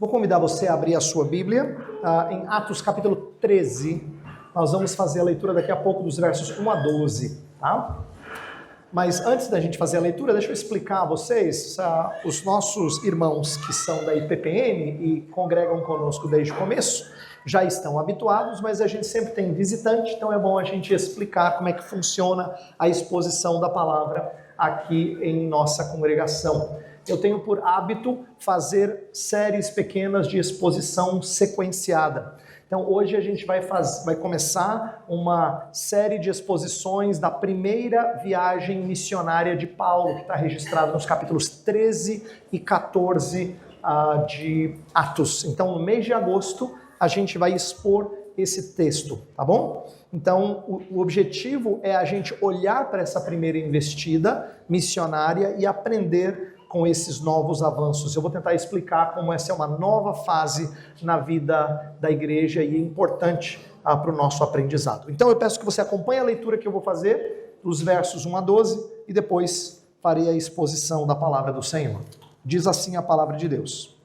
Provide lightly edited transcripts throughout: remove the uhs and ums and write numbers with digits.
Vou convidar você a abrir a sua Bíblia em Atos capítulo 13. Nós vamos fazer a leitura daqui a pouco dos versos 1 a 12, tá? Mas antes da gente fazer a leitura, deixa eu explicar a vocês, os nossos irmãos que são da IPPM e congregam conosco desde o começo, já estão habituados, mas a gente sempre tem visitante, então é bom a gente explicar como é que funciona a exposição da palavra aqui em nossa congregação. Eu tenho por hábito fazer séries pequenas de exposição sequenciada. Então hoje a gente vai começar uma série de exposições da primeira viagem missionária de Paulo, que está registrada nos capítulos 13 e 14 de Atos. Então no mês de agosto a gente vai expor esse texto, tá bom? Então o objetivo é a gente olhar para essa primeira investida missionária e aprender com esses novos avanços. Eu vou tentar explicar como essa é uma nova fase na vida da igreja e é importante para o nosso aprendizado. Então eu peço que você acompanhe a leitura que eu vou fazer, dos versos 1 a 12, e depois farei a exposição da palavra do Senhor. Diz assim a palavra de Deus.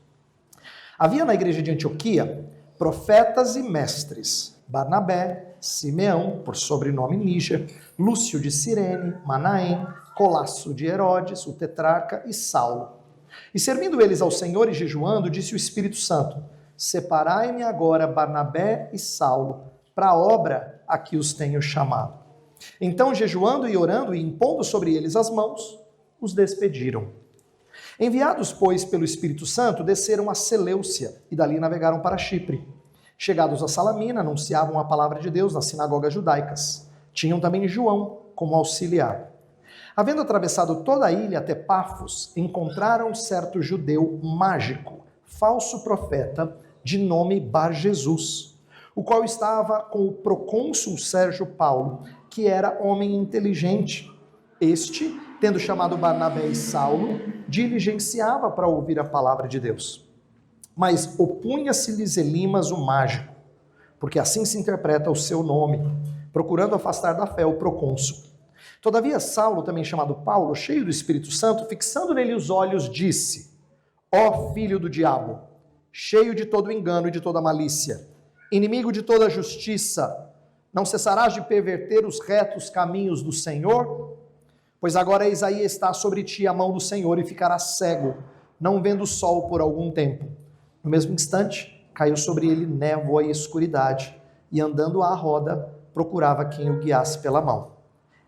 Havia na igreja de Antioquia profetas e mestres, Barnabé, Simeão, por sobrenome Níger, Lúcio de Cirene, Manaém, Colasso de Herodes, o tetrarca, e Saulo. E servindo eles ao Senhor e jejuando, disse o Espírito Santo: separai-me agora Barnabé e Saulo, para a obra a que os tenho chamado. Então, jejuando e orando e impondo sobre eles as mãos, os despediram. Enviados, pois, pelo Espírito Santo, desceram a Seleucia e dali navegaram para Chipre. Chegados a Salamina, anunciavam a palavra de Deus nas sinagogas judaicas. Tinham também João como auxiliar. Havendo atravessado toda a ilha até Pafos, encontraram certo judeu mágico, falso profeta, de nome Bar-Jesus, o qual estava com o procônsul Sérgio Paulo, que era homem inteligente. Este, tendo chamado Barnabé e Saulo, diligenciava para ouvir a palavra de Deus. Mas opunha-se-lhes Elimas o mágico, porque assim se interpreta o seu nome, procurando afastar da fé o procônsul. Todavia Saulo, também chamado Paulo, cheio do Espírito Santo, fixando nele os olhos, disse: ó filho do diabo, cheio de todo engano e de toda malícia, inimigo de toda justiça, não cessarás de perverter os retos caminhos do Senhor? Pois agora eis aí está sobre ti a mão do Senhor e ficarás cego, não vendo o sol por algum tempo. No mesmo instante, caiu sobre ele névoa e escuridade, e andando à roda, procurava quem o guiasse pela mão.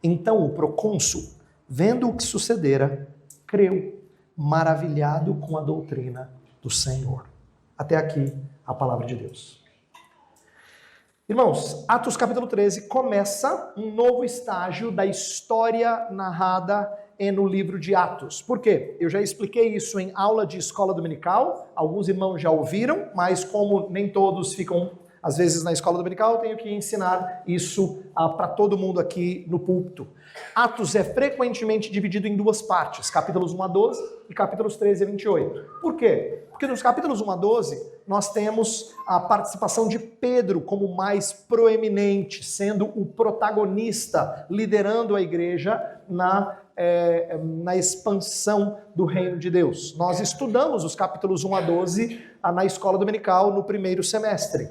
Então o procônsul, vendo o que sucedera, creu, maravilhado com a doutrina do Senhor. Até aqui a palavra de Deus. Irmãos, Atos capítulo 13 começa um novo estágio da história narrada no livro de Atos. Por quê? Eu já expliquei isso em aula de escola dominical, alguns irmãos já ouviram, mas como nem todos ficam, às vezes, na escola dominical, eu tenho que ensinar isso para todo mundo aqui no púlpito. Atos é frequentemente dividido em duas partes, capítulos 1 a 12 e capítulos 13 a 28. Por quê? Porque nos capítulos 1 a 12, nós temos a participação de Pedro como mais proeminente, sendo o protagonista, liderando a igreja na expansão do reino de Deus. Nós estudamos os capítulos 1 a 12 na escola dominical no primeiro semestre.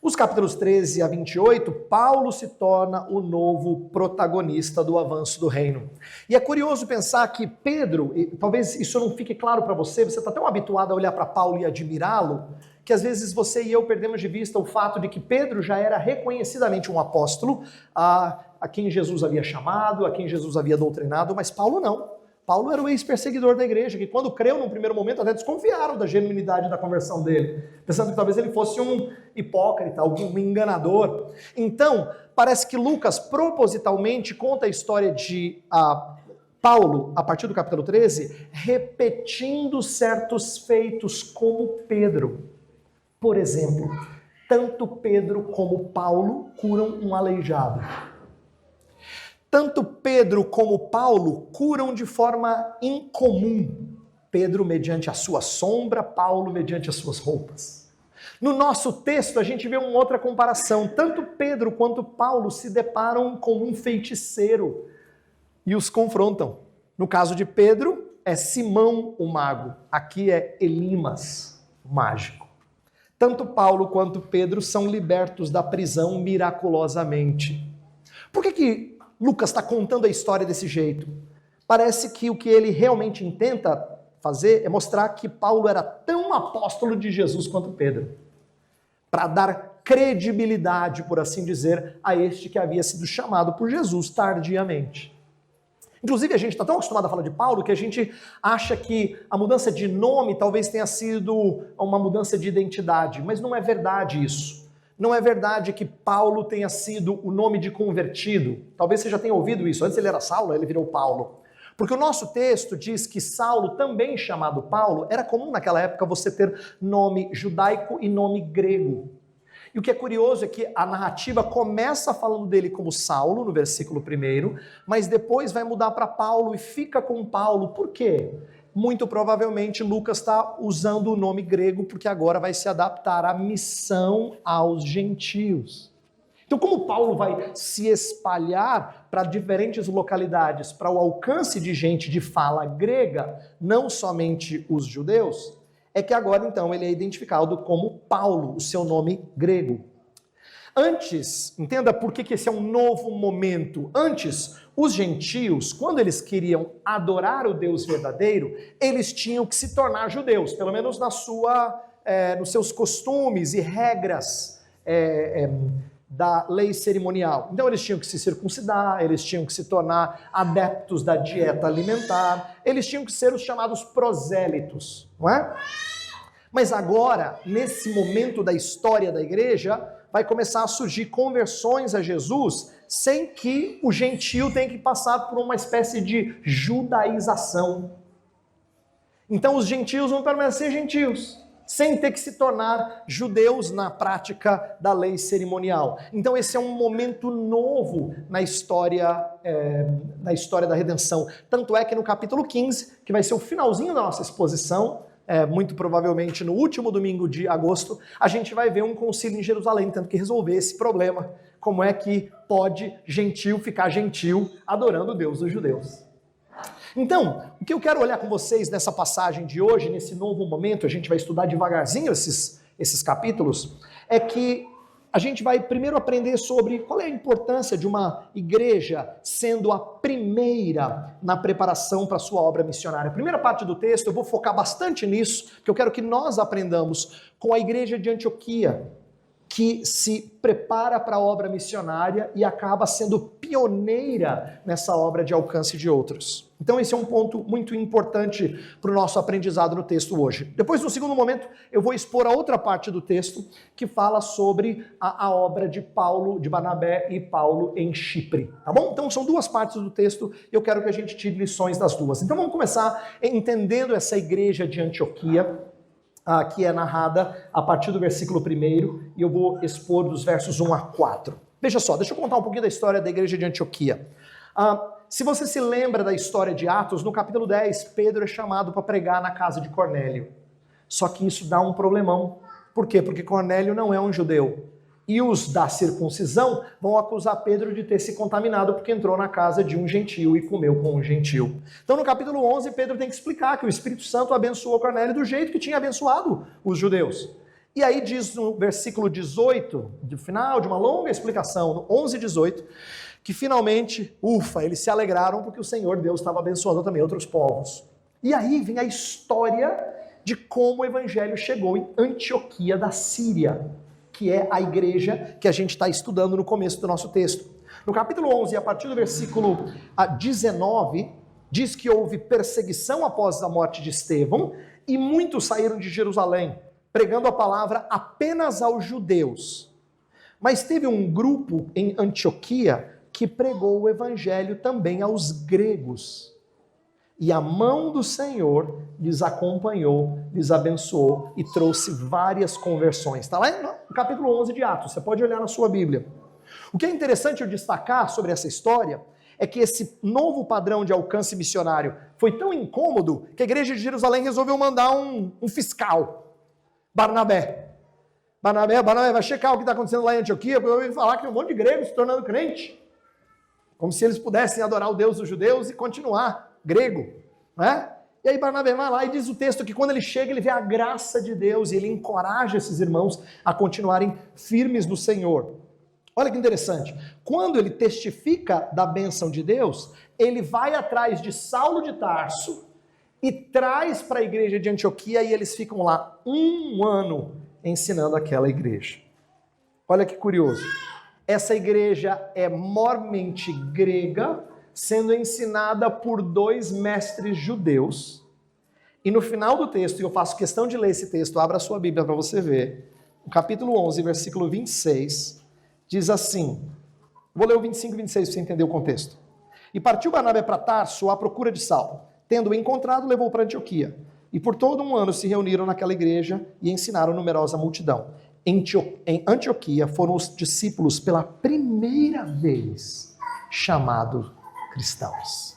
Os capítulos 13 a 28, Paulo se torna o novo protagonista do avanço do reino. E é curioso pensar que Pedro, e talvez isso não fique claro para você, você está tão habituado a olhar para Paulo e admirá-lo, que às vezes você e eu perdemos de vista o fato de que Pedro já era reconhecidamente um apóstolo, a quem Jesus havia chamado, a quem Jesus havia doutrinado, mas Paulo não. Paulo era o ex-perseguidor da igreja, que quando creu num primeiro momento até desconfiaram da genuinidade da conversão dele, pensando que talvez ele fosse um hipócrita, um enganador. Então, parece que Lucas propositalmente conta a história de Paulo, a partir do capítulo 13, repetindo certos feitos como Pedro. Por exemplo, tanto Pedro como Paulo curam um aleijado. Tanto Pedro como Paulo curam de forma incomum. Pedro mediante a sua sombra, Paulo mediante as suas roupas. No nosso texto a gente vê uma outra comparação. Tanto Pedro quanto Paulo se deparam com um feiticeiro e os confrontam. No caso de Pedro, é Simão o mago. Aqui é Elimas. mágico. Tanto Paulo quanto Pedro são libertos da prisão miraculosamente. Por que Lucas está contando a história desse jeito? Parece que o que ele realmente intenta fazer é mostrar que Paulo era tão apóstolo de Jesus quanto Pedro, para dar credibilidade, por assim dizer, a este que havia sido chamado por Jesus tardiamente. Inclusive, a gente está tão acostumado a falar de Paulo que a gente acha que a mudança de nome talvez tenha sido uma mudança de identidade, mas não é verdade isso. Não é verdade que Paulo tenha sido o nome de convertido. Talvez você já tenha ouvido isso. Antes ele era Saulo, ele virou Paulo. Porque o nosso texto diz que Saulo, também chamado Paulo, era comum naquela época você ter nome judaico e nome grego. E o que é curioso é que a narrativa começa falando dele como Saulo, no versículo 1, mas depois vai mudar para Paulo e fica com Paulo. Por quê? Muito provavelmente Lucas está usando o nome grego porque agora vai se adaptar à missão aos gentios. Então, como Paulo vai se espalhar para diferentes localidades, para o alcance de gente de fala grega, não somente os judeus, é que agora então ele é identificado como Paulo, o seu nome grego. Antes, entenda por que esse é um novo momento. Antes, os gentios, quando eles queriam adorar o Deus verdadeiro, eles tinham que se tornar judeus, pelo menos nos seus costumes e regras da lei cerimonial. Então eles tinham que se circuncidar, eles tinham que se tornar adeptos da dieta alimentar, eles tinham que ser os chamados prosélitos, não é? Mas agora, nesse momento da história da igreja, vai começar a surgir conversões a Jesus sem que o gentio tenha que passar por uma espécie de judaização. Então os gentios vão permanecer gentios, sem ter que se tornar judeus na prática da lei cerimonial. Então esse é um momento novo na história da redenção. Tanto é que no capítulo 15, que vai ser o finalzinho da nossa exposição, muito provavelmente no último domingo de agosto, a gente vai ver um concílio em Jerusalém tendo que resolver esse problema. Como é que pode gentio ficar gentil adorando o Deus dos judeus? Então, o que eu quero olhar com vocês nessa passagem de hoje, nesse novo momento, a gente vai estudar devagarzinho esses capítulos, é que a gente vai primeiro aprender sobre qual é a importância de uma igreja sendo a primeira na preparação para a sua obra missionária. A primeira parte do texto eu vou focar bastante nisso, porque eu quero que nós aprendamos com a igreja de Antioquia, que se prepara para a obra missionária e acaba sendo pioneira nessa obra de alcance de outros. Então esse é um ponto muito importante para o nosso aprendizado no texto hoje. Depois, no segundo momento, eu vou expor a outra parte do texto que fala sobre a obra de Paulo, de Barnabé e Paulo em Chipre, tá bom? Então são duas partes do texto e eu quero que a gente tire lições das duas. Então vamos começar entendendo essa igreja de Antioquia, que é narrada a partir do versículo 1, e eu vou expor dos versos 1 a 4. Veja só, deixa eu contar um pouquinho da história da igreja de Antioquia. Se você se lembra da história de Atos, no capítulo 10, Pedro é chamado para pregar na casa de Cornélio. Só que isso dá um problemão. Por quê? Porque Cornélio não é um judeu. E os da circuncisão vão acusar Pedro de ter se contaminado porque entrou na casa de um gentio e comeu com um gentio. Então no capítulo 11, Pedro tem que explicar que o Espírito Santo abençoou Cornélio do jeito que tinha abençoado os judeus. E aí diz no versículo 18, no final de uma longa explicação, no 11 e 18, que finalmente, eles se alegraram porque o Senhor Deus estava abençoando também outros povos. E aí vem a história de como o evangelho chegou em Antioquia da Síria, que é a igreja que a gente está estudando no começo do nosso texto. No capítulo 11, a partir do versículo 19, diz que houve perseguição após a morte de Estevão e muitos saíram de Jerusalém, pregando a palavra apenas aos judeus. Mas teve um grupo em Antioquia que pregou o evangelho também aos gregos. E a mão do Senhor lhes acompanhou, lhes abençoou e trouxe várias conversões. Está lá no capítulo 11 de Atos, você pode olhar na sua Bíblia. O que é interessante eu destacar sobre essa história é que esse novo padrão de alcance missionário foi tão incômodo que a igreja de Jerusalém resolveu mandar um fiscal, Barnabé. Barnabé vai checar o que está acontecendo lá em Antioquia, porque eu ouvi falar que tem um monte de gregos se tornando crente. Como se eles pudessem adorar o Deus dos judeus e continuar grego, né? E aí Barnabé vai lá e diz o texto que quando ele chega, ele vê a graça de Deus e ele encoraja esses irmãos a continuarem firmes no Senhor. Olha que interessante, quando ele testifica da bênção de Deus, ele vai atrás de Saulo de Tarso e traz para a igreja de Antioquia e eles ficam lá 1 ano ensinando aquela igreja. Olha que curioso, essa igreja é mormente grega, sendo ensinada por 2 mestres judeus. E no final do texto, e eu faço questão de ler esse texto, abra a sua Bíblia para você ver, no capítulo 11, versículo 26, diz assim, vou ler o 25 e 26 para você entender o contexto. E partiu Barnabé para Tarso à procura de Saulo. Tendo-o encontrado, levou para Antioquia. E por todo 1 ano se reuniram naquela igreja e ensinaram numerosa multidão. Em Antioquia foram os discípulos pela primeira vez chamados cristãos.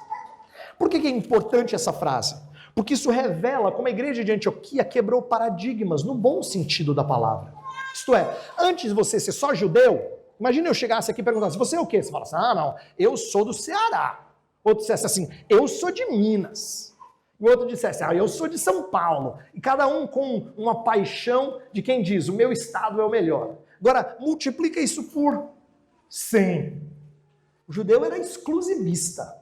Por que é importante essa frase? Porque isso revela como a igreja de Antioquia quebrou paradigmas no bom sentido da palavra. Isto é, antes de você ser só judeu, imagina eu chegasse aqui e perguntasse, você é o quê? Você fala assim, não, eu sou do Ceará. Outro dissesse assim, eu sou de Minas. E outro dissesse, eu sou de São Paulo. E cada um com uma paixão de quem diz, o meu estado é o melhor. Agora, multiplica isso por 100. O judeu era exclusivista,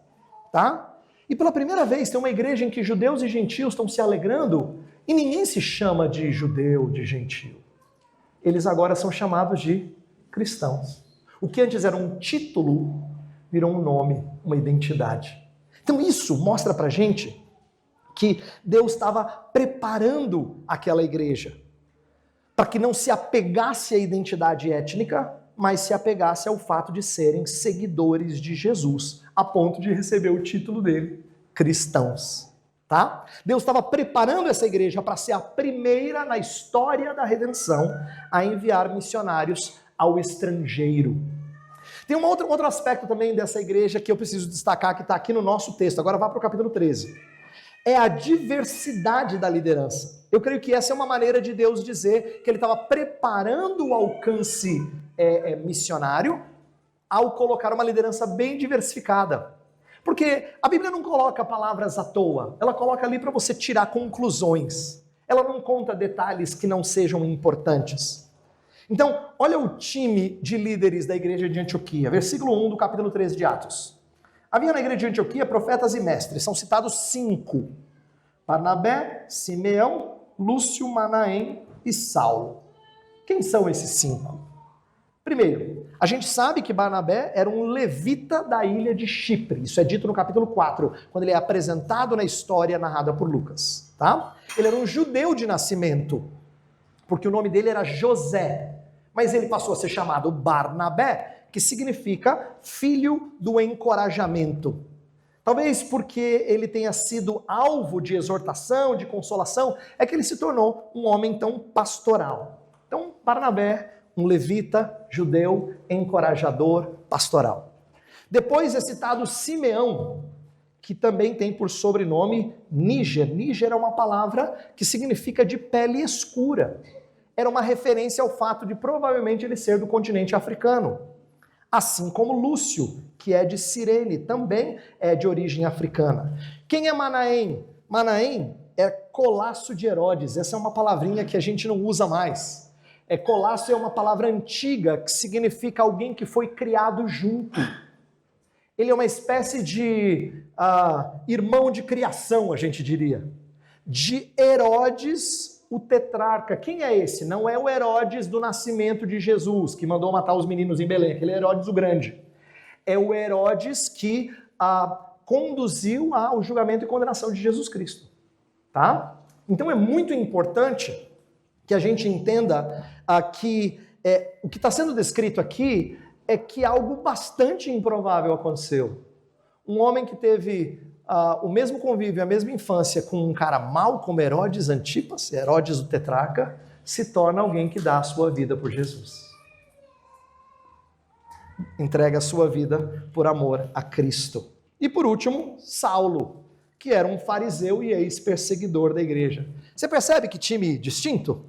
tá? E pela primeira vez tem uma igreja em que judeus e gentios estão se alegrando e ninguém se chama de judeu, de gentio. Eles agora são chamados de cristãos. O que antes era um título virou um nome, uma identidade. Então isso mostra pra gente que Deus estava preparando aquela igreja para que não se apegasse à identidade étnica, mas se apegasse ao fato de serem seguidores de Jesus, a ponto de receber o título dele, cristãos. Tá? Deus estava preparando essa igreja para ser a primeira na história da redenção a enviar missionários ao estrangeiro. Tem um outro aspecto também dessa igreja que eu preciso destacar, que está aqui no nosso texto. Agora vá para o capítulo 13. É a diversidade da liderança. Eu creio que essa é uma maneira de Deus dizer que ele estava preparando o alcance missionário ao colocar uma liderança bem diversificada. Porque a Bíblia não coloca palavras à toa, ela coloca ali para você tirar conclusões. Ela não conta detalhes que não sejam importantes. Então, olha o time de líderes da igreja de Antioquia, versículo 1 do capítulo 13 de Atos. Havia na igreja de Antioquia profetas e mestres, são citados 5. Barnabé, Simeão, Lúcio, Manaém e Saulo. Quem são esses 5? Primeiro, a gente sabe que Barnabé era um levita da ilha de Chipre. Isso é dito no capítulo 4, quando ele é apresentado na história narrada por Lucas. Tá? Ele era um judeu de nascimento, porque o nome dele era José. Mas ele passou a ser chamado Barnabé, que significa filho do encorajamento. Talvez porque ele tenha sido alvo de exortação, de consolação, é que ele se tornou um homem tão pastoral. Então, Barnabé, um levita, judeu, encorajador, pastoral. Depois é citado Simeão, que também tem por sobrenome Níger. Níger é uma palavra que significa de pele escura. Era uma referência ao fato de provavelmente ele ser do continente africano. Assim como Lúcio, que é de Cirene, também é de origem africana. Quem é Manaém? Manaém é colasso de Herodes. Essa é uma palavrinha que a gente não usa mais. Colasso é uma palavra antiga que significa alguém que foi criado junto. Ele é uma espécie de irmão de criação, a gente diria. De Herodes, o tetrarca. Quem é esse? Não é o Herodes do nascimento de Jesus, que mandou matar os meninos em Belém. Aquele é Herodes o Grande. É o Herodes que conduziu ao julgamento e condenação de Jesus Cristo. Tá? Então é muito importante que a gente entenda que o que está sendo descrito aqui é que algo bastante improvável aconteceu. Um homem que teve o mesmo convívio, a mesma infância com um cara mau como Herodes Antipas, Herodes o tetrarca, se torna alguém que dá a sua vida por Jesus. Entrega a sua vida por amor a Cristo. E por último, Saulo, que era um fariseu e ex-perseguidor da igreja. Você percebe que time distinto?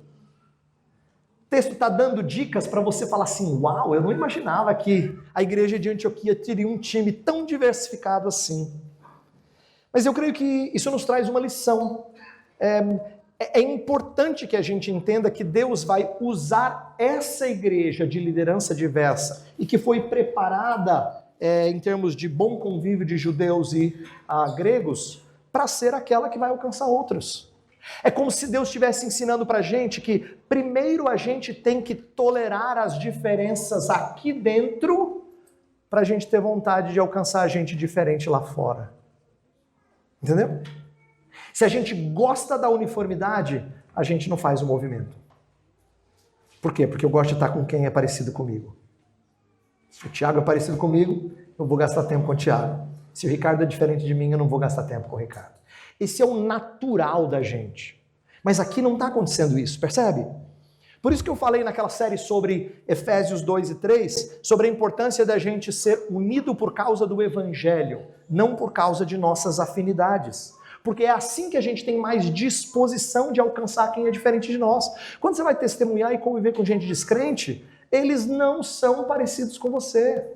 O texto está dando dicas para você falar assim, uau, eu não imaginava que a igreja de Antioquia teria um time tão diversificado assim. Mas eu creio que isso nos traz uma lição. É importante que a gente entenda que Deus vai usar essa igreja de liderança diversa e que foi preparada em termos de bom convívio de judeus e gregos para ser aquela que vai alcançar outros. É como se Deus estivesse ensinando para a gente que primeiro a gente tem que tolerar as diferenças aqui dentro para a gente ter vontade de alcançar gente diferente lá fora. Entendeu? Se a gente gosta da uniformidade, a gente não faz o movimento. Por quê? Porque eu gosto de estar com quem é parecido comigo. Se o Tiago é parecido comigo, eu vou gastar tempo com o Tiago. Se o Ricardo é diferente de mim, eu não vou gastar tempo com o Ricardo. Esse é o natural da gente. Mas aqui não está acontecendo isso, percebe? Por isso que eu falei naquela série sobre Efésios 2 e 3, sobre a importância da gente ser unido por causa do Evangelho, não por causa de nossas afinidades. Porque é assim que a gente tem mais disposição de alcançar quem é diferente de nós. Quando você vai testemunhar e conviver com gente descrente, eles não são parecidos com você.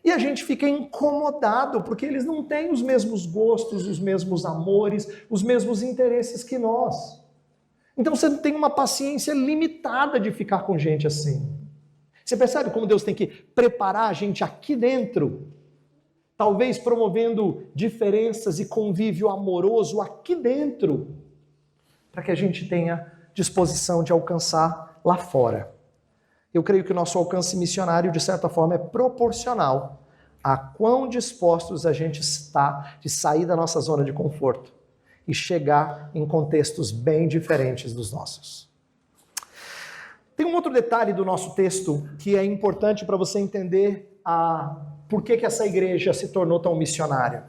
E a gente fica incomodado, porque eles não têm os mesmos gostos, os mesmos amores, os mesmos interesses que nós. Então você tem uma paciência limitada de ficar com gente assim. Você percebe como Deus tem que preparar a gente aqui dentro? Talvez promovendo diferenças e convívio amoroso aqui dentro, para que a gente tenha disposição de alcançar lá fora. Eu creio que o nosso alcance missionário, de certa forma, é proporcional a quão dispostos a gente está de sair da nossa zona de conforto e chegar em contextos bem diferentes dos nossos. Tem um outro detalhe do nosso texto que é importante para você entender por que essa igreja se tornou tão missionária.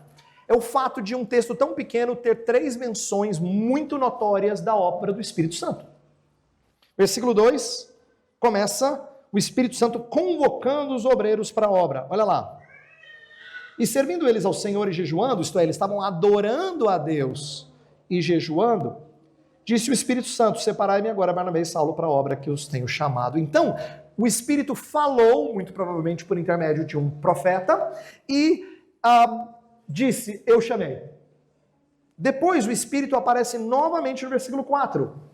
É o fato de um texto tão pequeno ter 3 menções muito notórias da obra do Espírito Santo. Versículo 2 começa o Espírito Santo convocando os obreiros para a obra. Olha lá. E servindo eles ao Senhor e jejuando, isto é, eles estavam adorando a Deus e jejuando, disse o Espírito Santo: separai-me agora Barnabé e Saulo para a obra que os tenho chamado. Então, o Espírito falou, muito provavelmente por intermédio de um profeta, e disse: eu chamei. Depois o Espírito aparece novamente no versículo 4.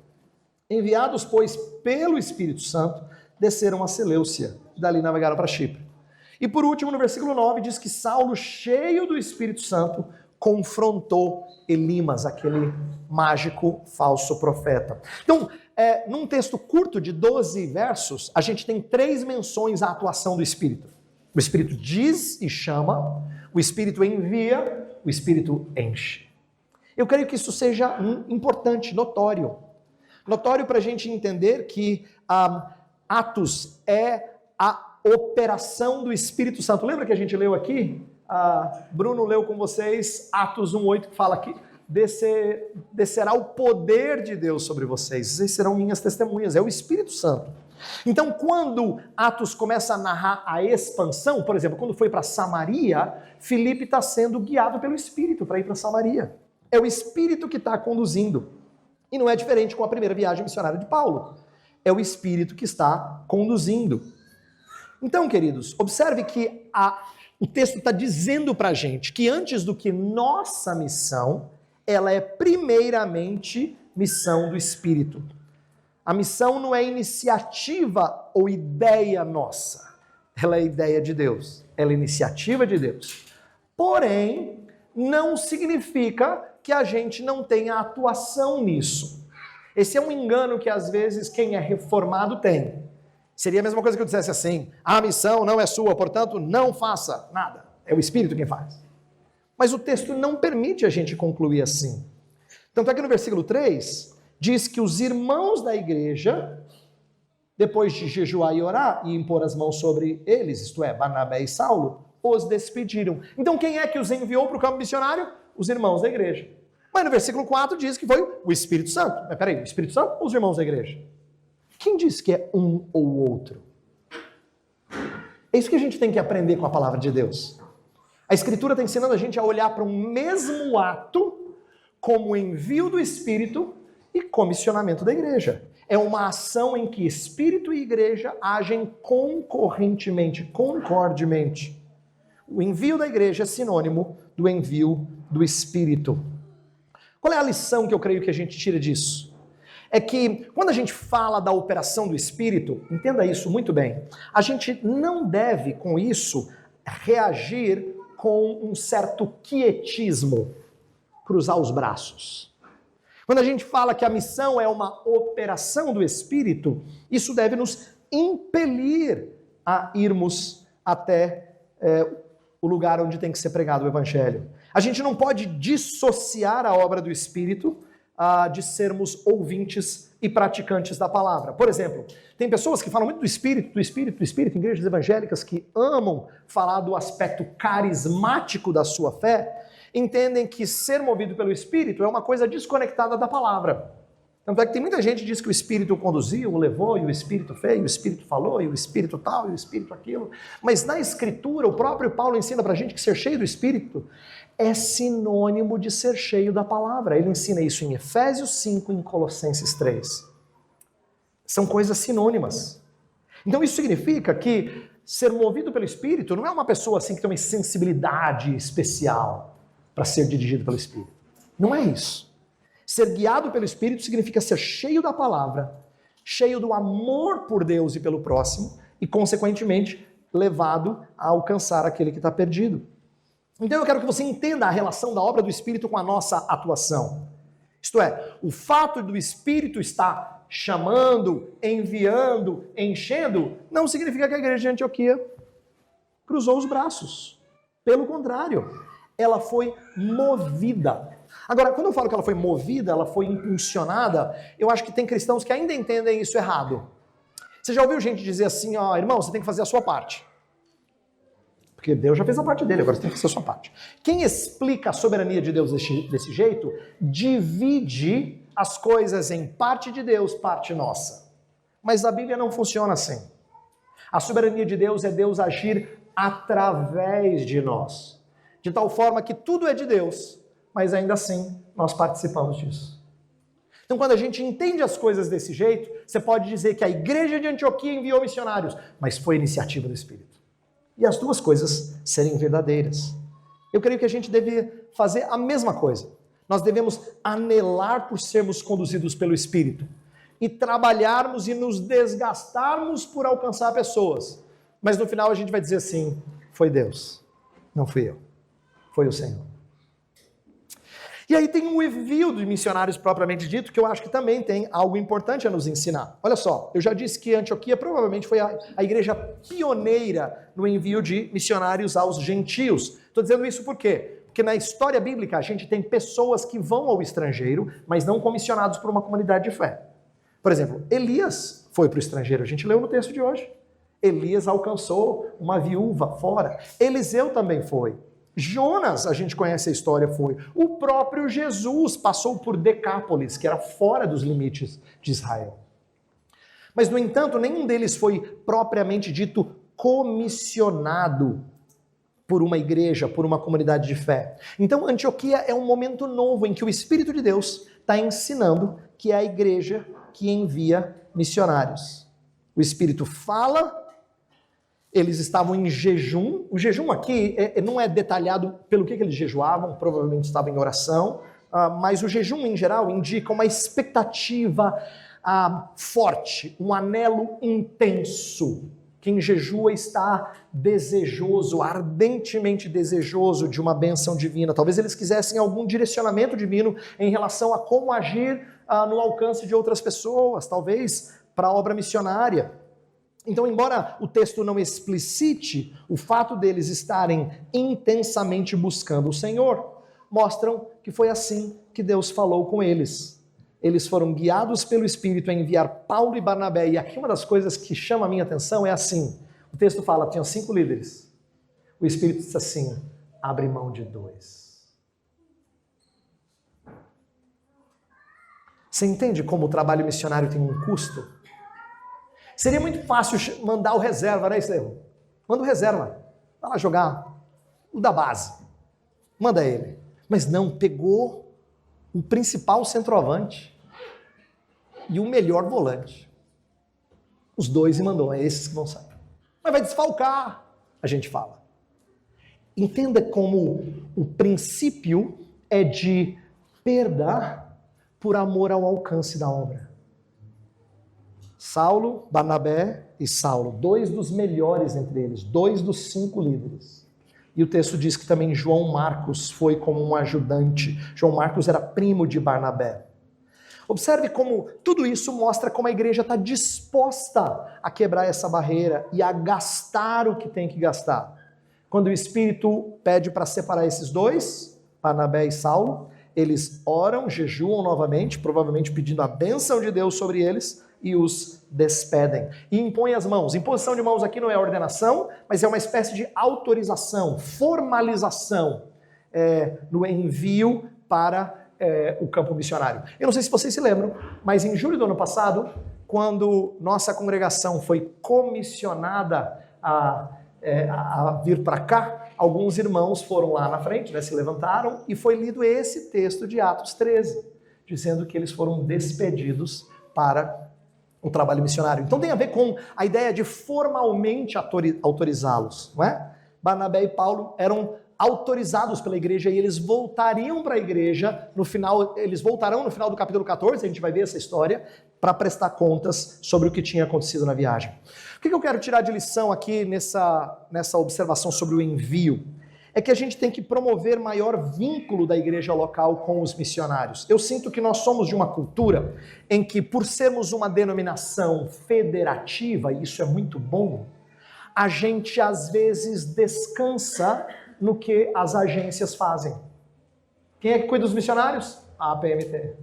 Enviados, pois, pelo Espírito Santo, desceram a Seleucia, dali navegaram para Chipre. E por último, no versículo 9, diz que Saulo, cheio do Espírito Santo, confrontou Elimas, aquele mágico falso profeta. Então, num texto curto de 12 versos, a gente tem 3 menções à atuação do Espírito. O Espírito diz e chama, o Espírito envia, o Espírito enche. Eu creio que isso seja importante, notório. Notório para a gente entender que Atos é a operação do Espírito Santo. Lembra que a gente leu aqui? Bruno leu com vocês Atos 1:8, que fala que descerá o poder de Deus sobre vocês. Vocês serão minhas testemunhas. É o Espírito Santo. Então, quando Atos começa a narrar a expansão, por exemplo, quando foi para Samaria, Filipe está sendo guiado pelo Espírito para ir para Samaria. É o Espírito que está conduzindo. E não é diferente com a primeira viagem missionária de Paulo. É o Espírito que está conduzindo. Então, queridos, observe que o texto está dizendo para a gente que antes do que nossa missão, ela é primeiramente missão do Espírito. A missão não é iniciativa ou ideia nossa. Ela é ideia de Deus. Ela é iniciativa de Deus. Porém, não significa que a gente não tenha atuação nisso. Esse é um engano que às vezes quem é reformado tem. Seria a mesma coisa que eu dissesse assim: a missão não é sua, portanto não faça nada. É o Espírito quem faz. Mas o texto não permite a gente concluir assim. Tanto é que no versículo 3, diz que os irmãos da igreja, depois de jejuar e orar e impor as mãos sobre eles, isto é, Barnabé e Saulo, os despediram. Então quem é que os enviou para o campo missionário? Os irmãos da igreja. Mas no versículo 4 diz que foi o Espírito Santo. Mas peraí, o Espírito Santo ou os irmãos da igreja? Quem diz que é um ou outro? É isso que a gente tem que aprender com a palavra de Deus. A Escritura está ensinando a gente a olhar para um mesmo ato como envio do Espírito e comissionamento da igreja. É uma ação em que Espírito e igreja agem concorrentemente, concordemente. O envio da igreja é sinônimo do envio do Espírito. Qual é a lição que eu creio que a gente tira disso? É que quando a gente fala da operação do Espírito, entenda isso muito bem, a gente não deve, com isso, reagir com um certo quietismo, cruzar os braços. Quando a gente fala que a missão é uma operação do Espírito, isso deve nos impelir a irmos até o lugar onde tem que ser pregado o Evangelho. A gente não pode dissociar a obra do Espírito de sermos ouvintes e praticantes da palavra. Por exemplo, tem pessoas que falam muito do Espírito, igrejas evangélicas que amam falar do aspecto carismático da sua fé, entendem que ser movido pelo Espírito é uma coisa desconectada da palavra. Tanto é que tem muita gente que diz que o Espírito o conduziu, o levou, e o Espírito fez, e o Espírito falou, e o Espírito tal, e o Espírito aquilo. Mas na Escritura, o próprio Paulo ensina pra gente que ser cheio do Espírito é sinônimo de ser cheio da palavra. Ele ensina isso em Efésios 5 e em Colossenses 3. São coisas sinônimas. Então isso significa que ser movido pelo Espírito não é uma pessoa assim que tem uma sensibilidade especial para ser dirigido pelo Espírito. Não é isso. Ser guiado pelo Espírito significa ser cheio da palavra, cheio do amor por Deus e pelo próximo e, consequentemente, levado a alcançar aquele que está perdido. Então eu quero que você entenda a relação da obra do Espírito com a nossa atuação. Isto é, o fato do Espírito estar chamando, enviando, enchendo, não significa que a igreja de Antioquia cruzou os braços. Pelo contrário, ela foi movida. Agora, quando eu falo que ela foi movida, ela foi impulsionada, eu acho que tem cristãos que ainda entendem isso errado. Você já ouviu gente dizer assim, ó, irmão, você tem que fazer a sua parte. Porque Deus já fez a parte dele, agora você tem que fazer a sua parte. Quem explica a soberania de Deus desse jeito, divide as coisas em parte de Deus, parte nossa. Mas a Bíblia não funciona assim. A soberania de Deus é Deus agir através de nós. De tal forma que tudo é de Deus, mas ainda assim nós participamos disso. Então quando a gente entende as coisas desse jeito, você pode dizer que a igreja de Antioquia enviou missionários, mas foi iniciativa do Espírito. E as duas coisas serem verdadeiras. Eu creio que a gente deve fazer a mesma coisa. Nós devemos anelar por sermos conduzidos pelo Espírito e trabalharmos e nos desgastarmos por alcançar pessoas. Mas no final a gente vai dizer assim, foi Deus, não fui eu, foi o Senhor. E aí tem um envio de missionários propriamente dito, que eu acho que também tem algo importante a nos ensinar. Olha só, eu já disse que Antioquia provavelmente foi a igreja pioneira no envio de missionários aos gentios. Estou dizendo isso por quê? Porque na história bíblica a gente tem pessoas que vão ao estrangeiro, mas não comissionados por uma comunidade de fé. Por exemplo, Elias foi para o estrangeiro, a gente leu no texto de hoje. Elias alcançou uma viúva fora. Eliseu também foi. Jonas, a gente conhece a história, foi. O próprio Jesus passou por Decápolis, que era fora dos limites de Israel. Mas, no entanto, nenhum deles foi propriamente dito comissionado por uma igreja, por uma comunidade de fé. Então, Antioquia é um momento novo em que o Espírito de Deus está ensinando que é a igreja que envia missionários. O Espírito fala. Eles estavam em jejum. O jejum aqui não é detalhado pelo que eles jejuavam, provavelmente estavam em oração, mas o jejum em geral indica uma expectativa forte, um anelo intenso. Quem jejua está desejoso, ardentemente desejoso de uma bênção divina. Talvez eles quisessem algum direcionamento divino em relação a como agir no alcance de outras pessoas, talvez para a obra missionária. Então, embora o texto não explicite, o fato deles estarem intensamente buscando o Senhor, mostram que foi assim que Deus falou com eles. Eles foram guiados pelo Espírito a enviar Paulo e Barnabé. E aqui uma das coisas que chama a minha atenção é assim, o texto fala, tinham 5 líderes. O Espírito disse assim, abre mão de 2. Você entende como o trabalho missionário tem um custo? Seria muito fácil mandar o reserva, né, Estevão? Manda o reserva. Vai lá jogar o da base. Manda ele. Mas não, pegou o principal centroavante e o melhor volante. Os 2 e mandou, é esses que vão sair. Mas vai desfalcar, a gente fala. Entenda como o princípio é de perda por amor ao alcance da obra. Saulo, Barnabé e Saulo, 2 dos melhores entre eles, 2 dos 5 líderes. E o texto diz que também João Marcos foi como um ajudante. João Marcos era primo de Barnabé. Observe como tudo isso mostra como a igreja está disposta a quebrar essa barreira e a gastar o que tem que gastar. Quando o Espírito pede para separar esses 2, Barnabé e Saulo, eles oram, jejuam novamente, provavelmente pedindo a bênção de Deus sobre eles, e os despedem. E impõem as mãos. Imposição de mãos aqui não é ordenação, mas é uma espécie de autorização, formalização no envio para o campo missionário. Eu não sei se vocês se lembram, mas em julho do ano passado, quando nossa congregação foi comissionada a vir para cá, alguns irmãos foram lá na frente, se levantaram, e foi lido esse texto de Atos 13, dizendo que eles foram despedidos para o trabalho missionário. Então tem a ver com a ideia de formalmente autorizá-los, não é? Barnabé e Paulo eram autorizados pela igreja e eles voltariam para a igreja eles voltarão no final do capítulo 14, a gente vai ver essa história, para prestar contas sobre o que tinha acontecido na viagem. O que eu quero tirar de lição aqui nessa observação sobre o envio? É que a gente tem que promover maior vínculo da igreja local com os missionários. Eu sinto que nós somos de uma cultura em que, por sermos uma denominação federativa, e isso é muito bom, a gente às vezes descansa no que as agências fazem. Quem é que cuida dos missionários? A APMT.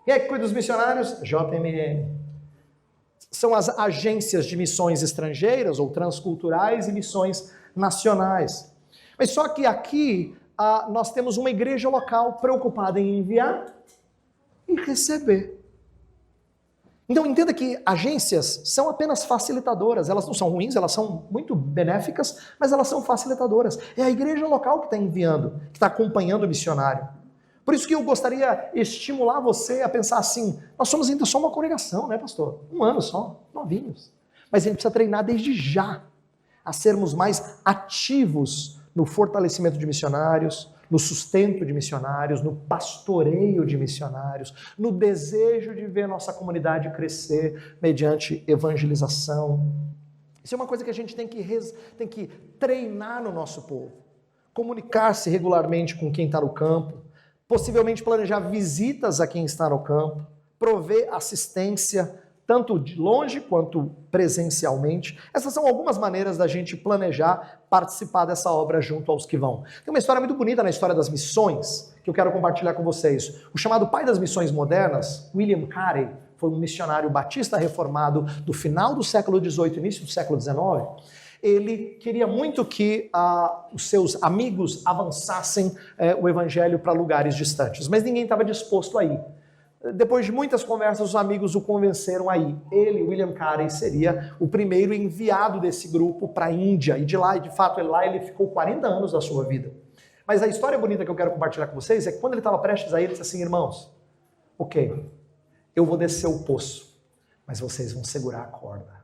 Quem é que cuida dos missionários? JMN. São as agências de missões estrangeiras ou transculturais e missões nacionais. Mas só que aqui nós temos uma igreja local preocupada em enviar e receber. Então entenda que agências são apenas facilitadoras, elas não são ruins, elas são muito benéficas, mas elas são facilitadoras. É a igreja local que está enviando, que está acompanhando o missionário. Por isso que eu gostaria de estimular você a pensar assim, nós somos ainda só uma congregação, né, pastor? 1 ano só, novinhos. Mas a gente precisa treinar desde já a sermos mais ativos no fortalecimento de missionários, no sustento de missionários, no pastoreio de missionários, no desejo de ver nossa comunidade crescer mediante evangelização. Isso é uma coisa que a gente tem que treinar no nosso povo. Comunicar-se regularmente com quem está no campo, possivelmente planejar visitas a quem está no campo, prover assistência, tanto de longe quanto presencialmente. Essas são algumas maneiras da gente planejar participar dessa obra junto aos que vão. Tem uma história muito bonita na história das missões, que eu quero compartilhar com vocês. O chamado pai das missões modernas, William Carey, foi um missionário batista reformado do final do século XVIII, início do século XIX. Ele queria muito que os seus amigos avançassem o evangelho para lugares distantes, mas ninguém estava disposto a ir. Depois de muitas conversas, os amigos o convenceram a ir. Ele, William Carey, seria o primeiro enviado desse grupo para a Índia. E de lá, de fato, ele ficou 40 anos da sua vida. Mas a história bonita que eu quero compartilhar com vocês é que quando ele estava prestes a ir, ele disse assim, irmãos, ok, eu vou descer o poço, mas vocês vão segurar a corda.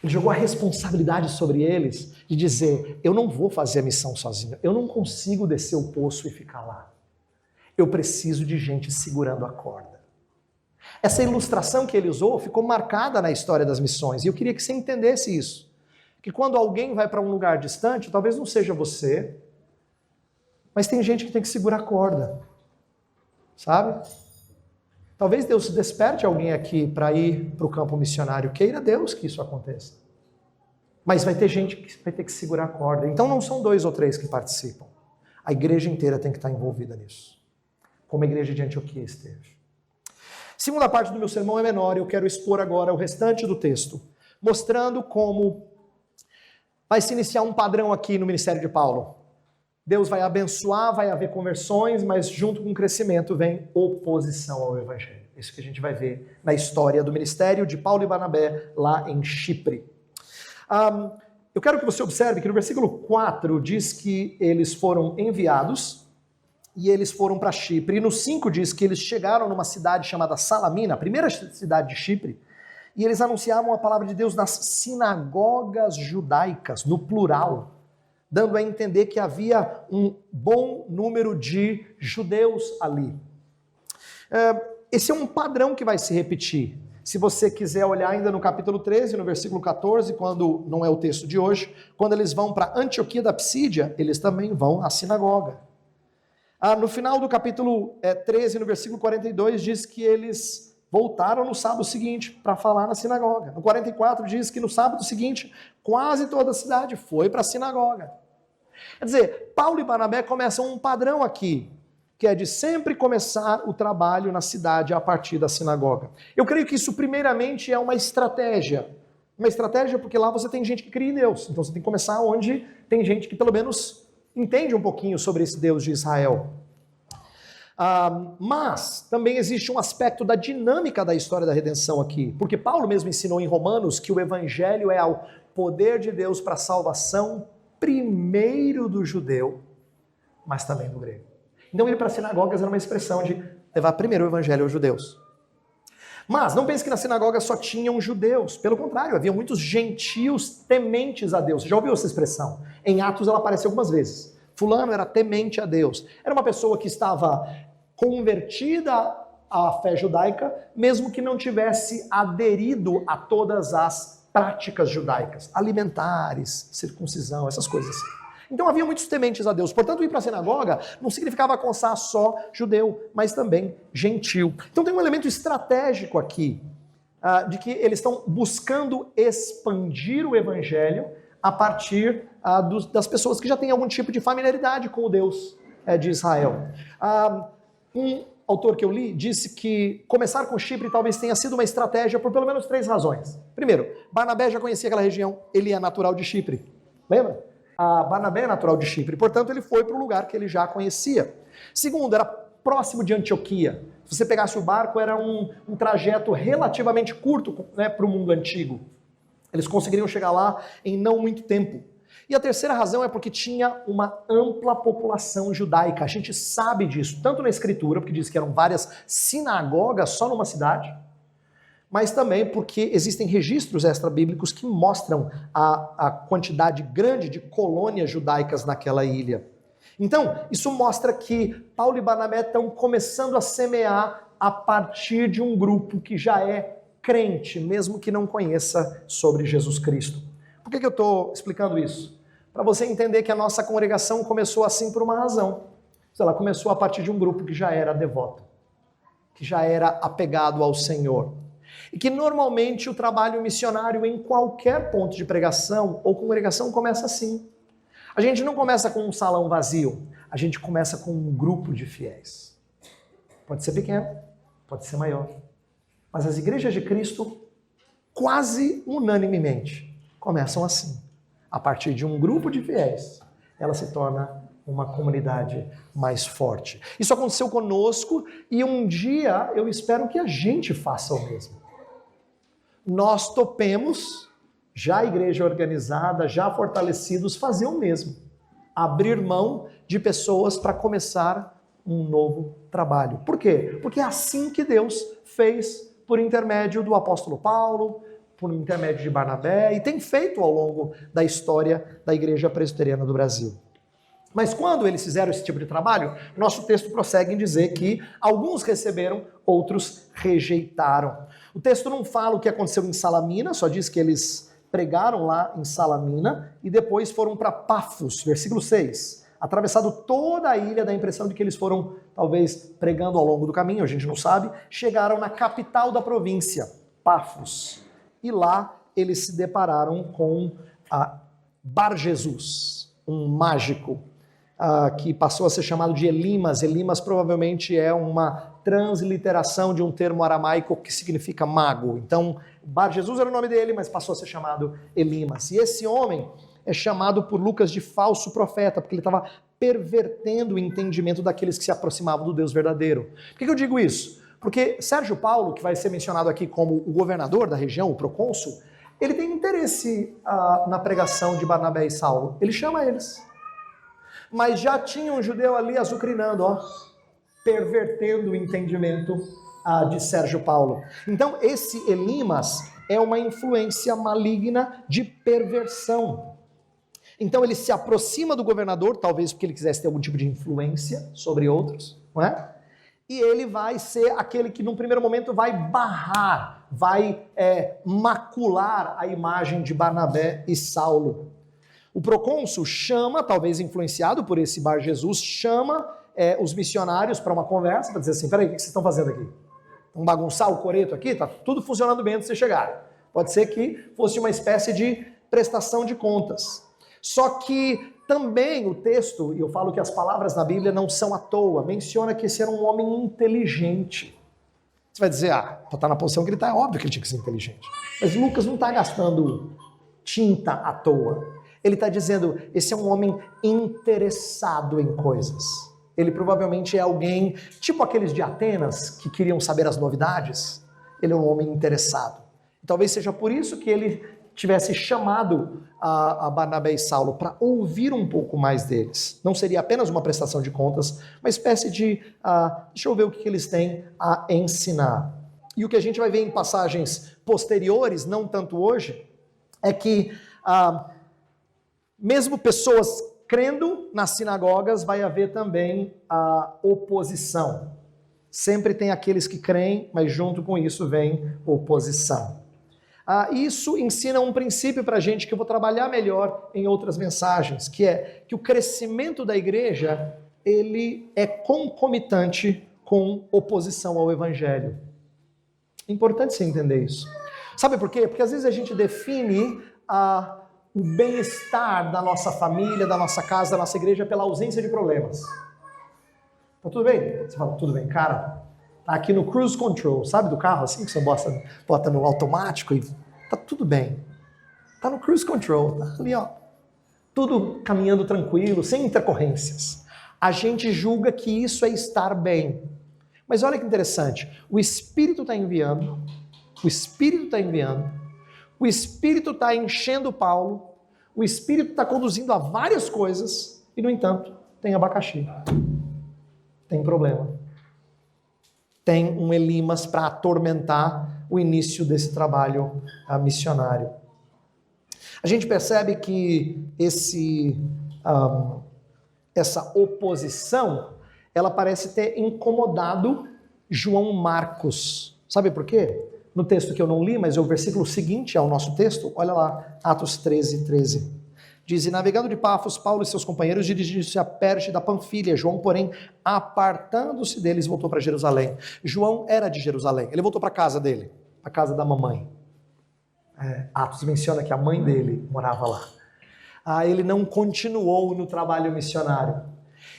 Ele jogou a responsabilidade sobre eles de dizer, eu não vou fazer a missão sozinho, eu não consigo descer o poço e ficar lá. Eu preciso de gente segurando a corda. Essa ilustração que ele usou ficou marcada na história das missões. E eu queria que você entendesse isso. Que quando alguém vai para um lugar distante, talvez não seja você, mas tem gente que tem que segurar a corda. Sabe? Talvez Deus desperte alguém aqui para ir para o campo missionário. Queira Deus que isso aconteça. Mas vai ter gente que vai ter que segurar a corda. Então não são 2 ou 3 que participam. A igreja inteira tem que estar envolvida nisso. Como a igreja de Antioquia esteve. Segunda parte do meu sermão é menor, eu quero expor agora o restante do texto, mostrando como vai se iniciar um padrão aqui no ministério de Paulo. Deus vai abençoar, vai haver conversões, mas junto com o crescimento vem oposição ao evangelho. Isso que a gente vai ver na história do ministério de Paulo e Barnabé lá em Chipre. Eu quero que você observe que no versículo 4 diz que eles foram enviados e eles foram para Chipre. E no 5 diz que eles chegaram numa cidade chamada Salamina, a primeira cidade de Chipre, e eles anunciavam a palavra de Deus nas sinagogas judaicas, no plural. dando a entender que havia um bom número de judeus ali. Esse é um padrão que vai se repetir. Se você quiser olhar ainda no capítulo 13, no versículo 14, quando não é o texto de hoje, quando eles vão para Antioquia da Psídia, eles também vão à sinagoga. No final do capítulo 13, no versículo 42, diz que eles voltaram no sábado seguinte para falar na sinagoga. No 44 diz que no sábado seguinte, quase toda a cidade foi para a sinagoga. Quer dizer, Paulo e Barnabé começam um padrão aqui, que é de sempre começar o trabalho na cidade a partir da sinagoga. Eu creio que isso primeiramente é uma estratégia. Uma estratégia porque lá você tem gente que crê em Deus. Então você tem que começar onde tem gente que pelo menos entende um pouquinho sobre esse Deus de Israel. Mas também existe um aspecto da dinâmica da história da redenção aqui. Porque Paulo mesmo ensinou em Romanos que o evangelho é o poder de Deus para a salvação primeiro do judeu, mas também do grego. Então ir para as sinagogas era uma expressão de levar primeiro o evangelho aos judeus. Mas não pense que na sinagoga só tinham judeus. Pelo contrário, havia muitos gentios tementes a Deus. Você já ouviu essa expressão? Em Atos ela aparece algumas vezes. Fulano era temente a Deus. Era uma pessoa que estava convertida à fé judaica, mesmo que não tivesse aderido a todas as práticas judaicas, alimentares, circuncisão, essas coisas assim. Então havia muitos tementes a Deus. Portanto, ir para a sinagoga não significava alcançar só judeu, mas também gentil. Então tem um elemento estratégico aqui, de que eles estão buscando expandir o evangelho a partir das pessoas que já têm algum tipo de familiaridade com o Deus de Israel. Um autor que eu li disse que começar com Chipre talvez tenha sido uma estratégia por pelo menos 3 razões. Primeiro, Barnabé já conhecia aquela região, ele é natural de Chipre. Lembra? Barnabé é natural de Chipre, portanto ele foi para o lugar que ele já conhecia. Segundo, era próximo de Antioquia. Se você pegasse o barco, era um trajeto relativamente curto, né, para o mundo antigo. Eles conseguiriam chegar lá em não muito tempo. E a terceira razão é porque tinha uma ampla população judaica. A gente sabe disso, tanto na escritura, porque diz que eram várias sinagogas só numa cidade, mas também porque existem registros extra-bíblicos que mostram a quantidade grande de colônias judaicas naquela ilha. Então, isso mostra que Paulo e Barnabé estão começando a semear a partir de um grupo que já é crente, mesmo que não conheça sobre Jesus Cristo. Por que eu estou explicando isso? Para você entender que a nossa congregação começou assim por uma razão. Ela começou a partir de um grupo que já era devoto, que já era apegado ao Senhor. E que normalmente o trabalho missionário em qualquer ponto de pregação ou congregação começa assim. A gente não começa com um salão vazio, a gente começa com um grupo de fiéis. Pode ser pequeno, pode ser maior. Mas as igrejas de Cristo, quase unanimemente, começam assim. A partir de um grupo de fiéis, ela se torna uma comunidade mais forte. Isso aconteceu conosco e um dia eu espero que a gente faça o mesmo. Nós topemos, já a igreja organizada, já fortalecidos, fazer o mesmo. Abrir mão de pessoas para começar um novo trabalho. Por quê? Porque é assim que Deus fez por intermédio do apóstolo Paulo, por intermédio de Barnabé, e tem feito ao longo da história da Igreja Presbiteriana do Brasil. Mas quando eles fizeram esse tipo de trabalho, nosso texto prossegue em dizer que alguns receberam, outros rejeitaram. O texto não fala o que aconteceu em Salamina, só diz que eles pregaram lá em Salamina e depois foram para Pafos, versículo 6. Atravessado toda a ilha, dá a impressão de que eles foram, talvez, pregando ao longo do caminho, a gente não sabe, chegaram na capital da província, Pafos. E lá eles se depararam com Bar Jesus, um mágico, que passou a ser chamado de Elimas. Elimas provavelmente é uma transliteração de um termo aramaico que significa mago. Então, Bar Jesus era o nome dele, mas passou a ser chamado Elimas. E esse homem é chamado por Lucas de falso profeta, porque ele estava pervertendo o entendimento daqueles que se aproximavam do Deus verdadeiro. Por que eu digo isso? Porque Sérgio Paulo, que vai ser mencionado aqui como o governador da região, o procônsul, ele tem interesse na pregação de Barnabé e Saulo. Ele chama eles. Mas já tinha um judeu ali azucrinando, pervertendo o entendimento de Sérgio Paulo. Então, esse Elimas é uma influência maligna de perversão. Então ele se aproxima do governador, talvez porque ele quisesse ter algum tipo de influência sobre outros, não é? E ele vai ser aquele que, num primeiro momento, vai barrar, vai macular a imagem de Barnabé e Saulo. O procônsul chama, talvez influenciado por esse Bar Jesus, chama os missionários para uma conversa, para dizer assim, peraí, o que vocês estão fazendo aqui? Vão bagunçar o coreto aqui? Está tudo funcionando bem antes de vocês chegarem. Pode ser que fosse uma espécie de prestação de contas. Só que também o texto, e eu falo que as palavras na Bíblia não são à toa, menciona que esse era um homem inteligente. Você vai dizer, está na posição que ele está, é óbvio que ele tinha que ser inteligente. Mas Lucas não está gastando tinta à toa. Ele está dizendo, esse é um homem interessado em coisas. Ele provavelmente é alguém, tipo aqueles de Atenas, que queriam saber as novidades. Ele é um homem interessado. Talvez seja por isso que ele tivesse chamado a Barnabé e Saulo para ouvir um pouco mais deles. Não seria apenas uma prestação de contas, uma espécie de, deixa eu ver o que eles têm a ensinar. E o que a gente vai ver em passagens posteriores, não tanto hoje, é que mesmo pessoas crendo nas sinagogas, vai haver também a oposição. Sempre tem aqueles que creem, mas junto com isso vem oposição. Isso ensina um princípio para a gente que eu vou trabalhar melhor em outras mensagens, que é que o crescimento da igreja, ele é concomitante com oposição ao evangelho. É importante você entender isso. Sabe por quê? Porque às vezes a gente define o bem-estar da nossa família, da nossa casa, da nossa igreja pela ausência de problemas. Tá tudo bem? Você fala, tudo bem, cara. Tá aqui no cruise control, sabe do carro assim, que você bota no automático e tá tudo bem. Tá no cruise control, tá ali, ó. Tudo caminhando tranquilo, sem intercorrências. A gente julga que isso é estar bem. Mas olha que interessante, o Espírito está enviando, o Espírito está enchendo Paulo, o Espírito está conduzindo a várias coisas e, no entanto, tem abacaxi. Tem problema. Tem um Elimas para atormentar o início desse trabalho missionário. A gente percebe que essa oposição, ela parece ter incomodado João Marcos. Sabe por quê? No texto que eu não li, mas é o versículo seguinte ao nosso texto, olha lá, Atos 13. Diz, e navegando de Pafos, Paulo e seus companheiros dirigiram-se a Perge da Panfilha. João, porém, apartando-se deles, voltou para Jerusalém. João era de Jerusalém. Ele voltou para a casa dele, a casa da mamãe. Atos menciona que a mãe dele morava lá. Ele não continuou no trabalho missionário.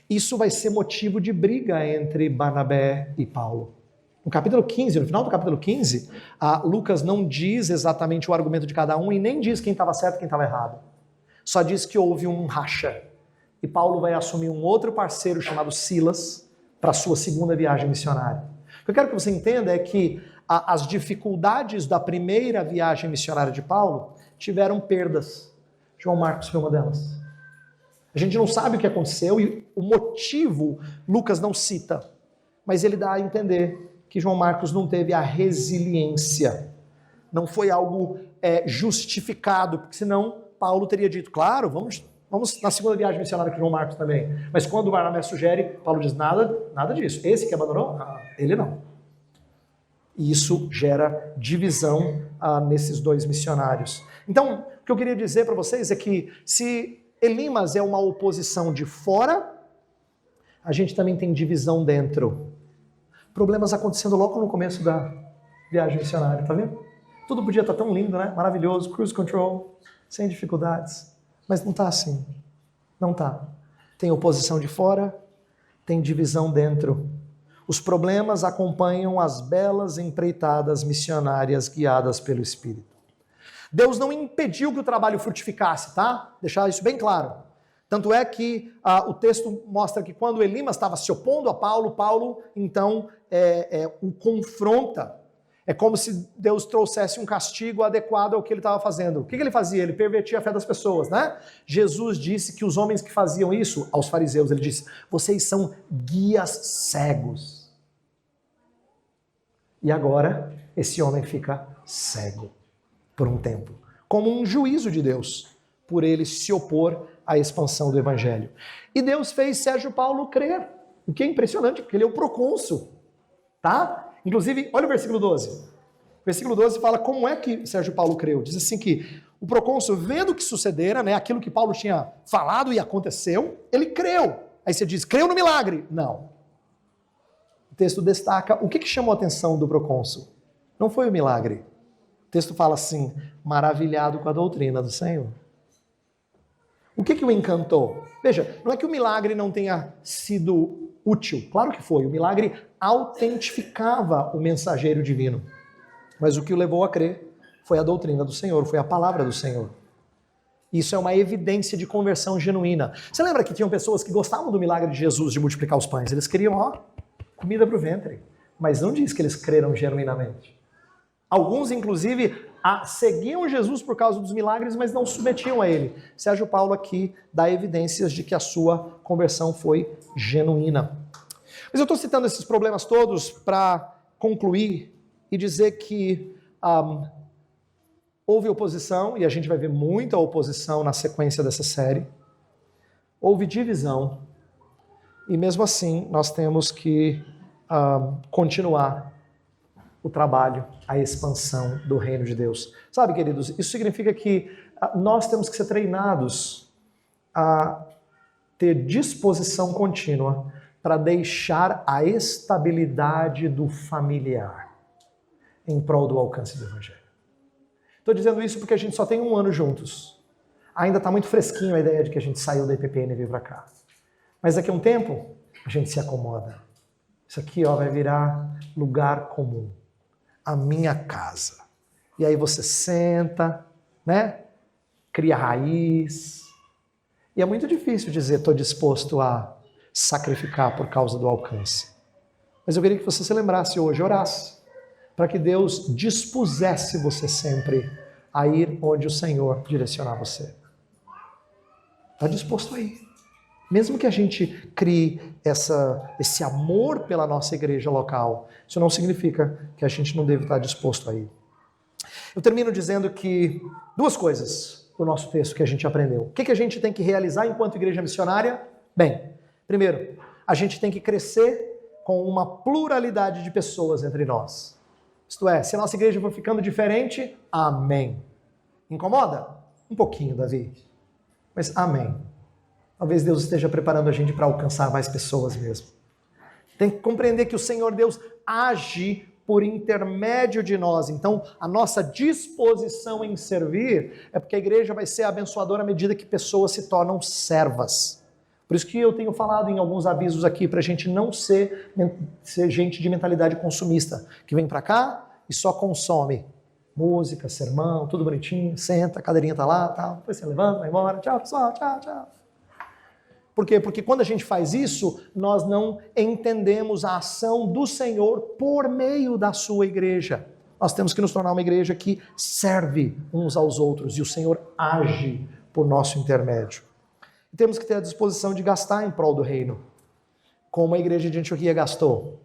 Isso vai ser motivo de briga entre Barnabé e Paulo. No capítulo 15, no final do capítulo 15, Lucas não diz exatamente o argumento de cada um e nem diz quem estava certo e quem estava errado. Só diz que houve um racha. E Paulo vai assumir um outro parceiro chamado Silas para a sua segunda viagem missionária. O que eu quero que você entenda é que as dificuldades da primeira viagem missionária de Paulo tiveram perdas. João Marcos foi uma delas. A gente não sabe o que aconteceu e o motivo Lucas não cita, mas ele dá a entender que João Marcos não teve a resiliência. Não foi algo justificado, porque senão Paulo teria dito, claro, vamos na segunda viagem missionária com João Marcos também. Mas quando o Barnabé sugere, Paulo diz, nada disso. Esse que abandonou? Ele não. E isso gera divisão nesses dois missionários. Então, o que eu queria dizer para vocês é que se Elimas é uma oposição de fora, a gente também tem divisão dentro. Problemas acontecendo logo no começo da viagem missionária, tá vendo? Tudo podia estar tão lindo, né? Maravilhoso, cruise control, sem dificuldades. Mas não está assim. Não está. Tem oposição de fora, tem divisão dentro. Os problemas acompanham as belas empreitadas missionárias guiadas pelo Espírito. Deus não impediu que o trabalho frutificasse, tá? Deixar isso bem claro. Tanto é que o texto mostra que quando Elimas estava se opondo a Paulo, Paulo então o confronta. É como se Deus trouxesse um castigo adequado ao que ele estava fazendo. O que ele fazia? Ele pervertia a fé das pessoas, né? Jesus disse que os homens que faziam isso, aos fariseus, ele disse, vocês são guias cegos. E agora, esse homem fica cego por um tempo, como um juízo de Deus, por ele se opor a expansão do evangelho. E Deus fez Sérgio Paulo crer, o que é impressionante, porque ele é o procônsul, tá? Inclusive, olha o versículo 12. O versículo 12 fala como é que Sérgio Paulo creu. Diz assim que o procônsul, vendo o que sucedera, né, aquilo que Paulo tinha falado e aconteceu, ele creu. Aí você diz, creu no milagre? Não. O texto destaca o que chamou a atenção do procônsul. Não foi o milagre. O texto fala assim, maravilhado com a doutrina do Senhor. O que o encantou? Veja, não é que o milagre não tenha sido útil. Claro que foi. O milagre autentificava o mensageiro divino. Mas o que o levou a crer foi a doutrina do Senhor, foi a palavra do Senhor. Isso é uma evidência de conversão genuína. Você lembra que tinham pessoas que gostavam do milagre de Jesus de multiplicar os pães? Eles queriam, comida para o ventre. Mas não diz que eles creram genuinamente. Alguns, inclusive, seguiam Jesus por causa dos milagres, mas não submetiam a ele. Sérgio Paulo aqui dá evidências de que a sua conversão foi genuína. Mas eu estou citando esses problemas todos para concluir e dizer que houve oposição, e a gente vai ver muita oposição na sequência dessa série. Houve divisão, e mesmo assim nós temos que continuar o trabalho, a expansão do reino de Deus. Sabe, queridos, isso significa que nós temos que ser treinados a ter disposição contínua para deixar a estabilidade do familiar em prol do alcance do evangelho. Estou dizendo isso porque a gente só tem 1 ano juntos. Ainda está muito fresquinho a ideia de que a gente saiu da IPPN e veio para cá. Mas daqui a um tempo, a gente se acomoda. Isso aqui vai virar lugar comum. A minha casa. E aí você senta, né? Cria raiz. E é muito difícil dizer, estou disposto a sacrificar por causa do alcance. Mas eu queria que você se lembrasse hoje, orasse, para que Deus dispusesse você sempre a ir onde o Senhor direcionar você. Está disposto a ir. Mesmo que a gente crie esse amor pela nossa igreja local, isso não significa que a gente não deve estar disposto a ir. Eu termino dizendo que 2 coisas do nosso texto que a gente aprendeu. O que a gente tem que realizar enquanto igreja missionária? Bem, primeiro, a gente tem que crescer com uma pluralidade de pessoas entre nós. Isto é, se a nossa igreja for ficando diferente, amém. Incomoda? Um pouquinho, Davi. Mas amém. Talvez Deus esteja preparando a gente para alcançar mais pessoas mesmo. Tem que compreender que o Senhor Deus age por intermédio de nós. Então, a nossa disposição em servir é porque a igreja vai ser abençoadora à medida que pessoas se tornam servas. Por isso que eu tenho falado em alguns avisos aqui para a gente não ser gente de mentalidade consumista, que vem para cá e só consome música, sermão, tudo bonitinho, senta, a cadeirinha tá lá, tal, depois você levanta, vai embora, tchau pessoal, tchau, tchau. Por quê? Porque quando a gente faz isso, nós não entendemos a ação do Senhor por meio da sua igreja. Nós temos que nos tornar uma igreja que serve uns aos outros e o Senhor age por nosso intermédio. E temos que ter a disposição de gastar em prol do reino, como a igreja de Antioquia gastou,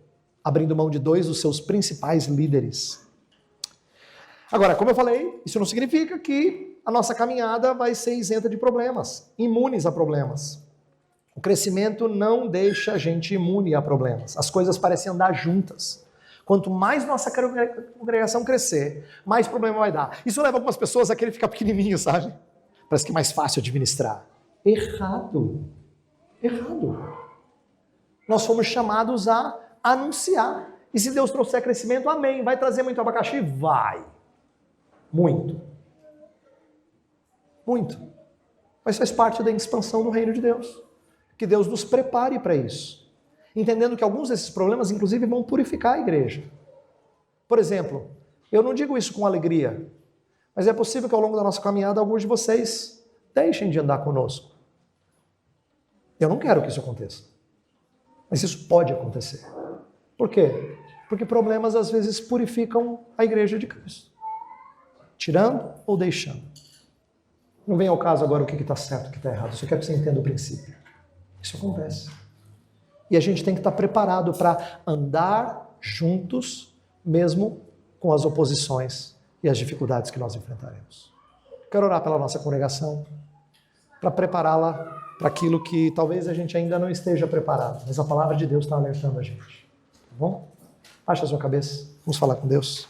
abrindo mão de 2 dos seus principais líderes. Agora, como eu falei, isso não significa que a nossa caminhada vai ser isenta de problemas, imunes a problemas. O crescimento não deixa a gente imune a problemas. As coisas parecem andar juntas. Quanto mais nossa congregação crescer, mais problema vai dar. Isso leva algumas pessoas a querer ficar pequenininho, sabe? Parece que é mais fácil administrar. Errado. Errado. Nós fomos chamados a anunciar. E se Deus trouxer crescimento, amém. Vai trazer muito abacaxi? Vai. Muito. Muito. Mas faz parte da expansão do reino de Deus. Que Deus nos prepare para isso. Entendendo que alguns desses problemas, inclusive, vão purificar a igreja. Por exemplo, eu não digo isso com alegria, mas é possível que ao longo da nossa caminhada, alguns de vocês deixem de andar conosco. Eu não quero que isso aconteça. Mas isso pode acontecer. Por quê? Porque problemas, às vezes, purificam a igreja de Cristo. Tirando ou deixando. Não vem ao caso agora o que está certo e o que está errado. Eu só quero que você entenda o princípio. Isso acontece. E a gente tem que estar preparado para andar juntos, mesmo com as oposições e as dificuldades que nós enfrentaremos. Quero orar pela nossa congregação. para prepará-la para aquilo que talvez a gente ainda não esteja preparado, mas a palavra de Deus está alertando a gente. Tá bom? Baixa a sua cabeça, vamos falar com Deus.